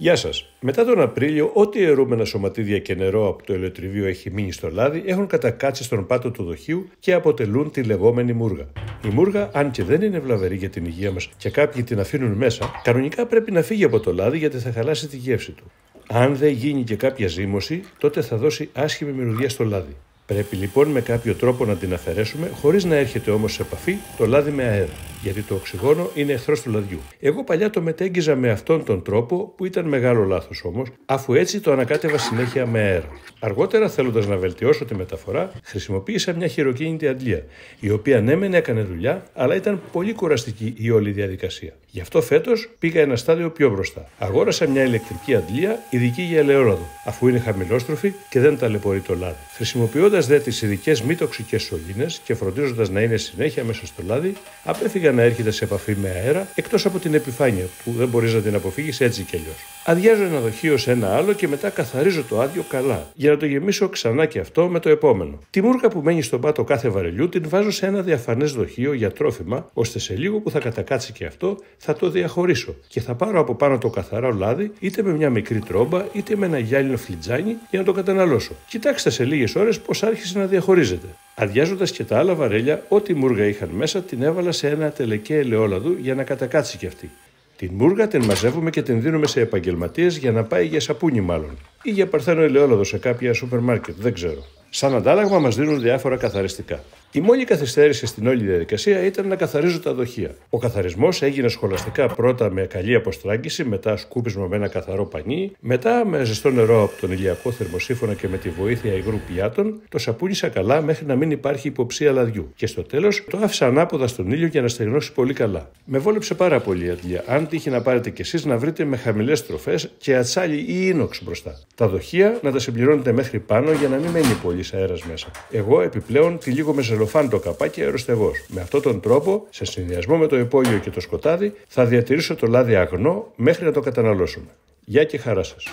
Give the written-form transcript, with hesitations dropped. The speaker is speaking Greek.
Γεια σας. Μετά τον Απρίλιο, ό,τι αιρούμενα σωματίδια και νερό από το ελαιοτριβείο έχει μείνει στο λάδι έχουν κατακάτσει στον πάτο του δοχείου και αποτελούν τη λεγόμενη μούργα. Η μούργα, αν και δεν είναι βλαβερή για την υγεία μας και κάποιοι την αφήνουν μέσα, κανονικά πρέπει να φύγει από το λάδι γιατί θα χαλάσει τη γεύση του. Αν δεν γίνει και κάποια ζύμωση, τότε θα δώσει άσχημη μυρωδιά στο λάδι. Πρέπει λοιπόν με κάποιο τρόπο να την αφαιρέσουμε, χωρίς να έρχεται όμως σε επαφή το λάδι με αέρα, γιατί το οξυγόνο είναι εχθρός του λαδιού. Εγώ παλιά το μετέγγιζα με αυτόν τον τρόπο, που ήταν μεγάλο λάθος όμως, αφού έτσι το ανακάτευα συνέχεια με αέρα. Αργότερα, θέλοντας να βελτιώσω τη μεταφορά, χρησιμοποίησα μια χειροκίνητη αντλία, η οποία ναι μεν έκανε δουλειά, αλλά ήταν πολύ κουραστική η όλη διαδικασία. Γι' αυτό φέτος πήγα ένα στάδιο πιο μπροστά. Αγόρασα μια ηλεκτρική αντλία ειδική για ελαιόλαδο, αφού είναι χαμηλόστροφη και δεν ταλαιπωρεί το λάδι. Χρησιμοποιώντας δε τις ειδικές μη τοξικές σωλήνες και φροντίζοντας να είναι συνέχεια μέσα στο λάδι, απέφυγα να έρχεται σε επαφή με αέρα, εκτός από την επιφάνεια που δεν μπορείς να την αποφύγεις έτσι κι αλλιώς. Αδειάζω ένα δοχείο σε ένα άλλο και μετά καθαρίζω το άδειο καλά, για να το γεμίσω ξανά και αυτό με το επόμενο. Τη μούργα που μένει στον πάτο κάθε βαρελιού την βάζω σε ένα διαφανές δοχείο για τρόφιμα, ώστε σε λίγο που θα κατακάτσει και αυτό θα το διαχωρίσω και θα πάρω από πάνω το καθαρό λάδι, είτε με μια μικρή τρόμπα είτε με ένα γυάλινο φλιτζάνι για να το καταναλώσω. Κοιτάξτε σε λίγες ώρες πώς άρχισε να διαχωρίζεται. Αδειάζοντας και τα άλλα βαρέλια, ό,τι μούργα είχαν μέσα την έβαλα σε ένα τελεκέ ελαιόλαδου για να κατακάτσει κι αυτή. Την μούργα την μαζεύουμε και την δίνουμε σε επαγγελματίες για να πάει για σαπούνι μάλλον, ή για παρθένο ελαιόλαδο σε κάποια σούπερ μάρκετ, δεν ξέρω. Σαν αντάλλαγμα μας δίνουν διάφορα καθαριστικά. Η μόνη καθυστέρηση στην όλη διαδικασία ήταν να καθαρίζω τα δοχεία. Ο καθαρισμός έγινε σχολαστικά πρώτα με καλή αποστράγγιση, μετά σκούπισμα με ένα καθαρό πανί, μετά με ζεστό νερό από τον ηλιακό θερμοσύφωνα και με τη βοήθεια υγρού πιάτων, το σαπούνισα καλά μέχρι να μην υπάρχει υποψία λαδιού. Και στο τέλος το άφησα ανάποδα στον ήλιο για να στεγνώσει πολύ καλά. Με βόλεψε πάρα πολύ η αντλία. Αν τύχει να πάρετε κι εσείς να βρείτε με χαμηλές στροφές και ατσάλι ή ίνοξ μπροστά. Τα δοχεία να τα συμπληρώνετε μέχρι πάνω για να μην μένει πολύ αέρας μέσα. Εγώ επιπλέον τυλίγω με ζελοφάν το καπάκι αεροστεγός. Με αυτόν τον τρόπο, σε συνδυασμό με το υπόγειο και το σκοτάδι, θα διατηρήσω το λάδι αγνό μέχρι να το καταναλώσουμε. Γεια και χαρά σας.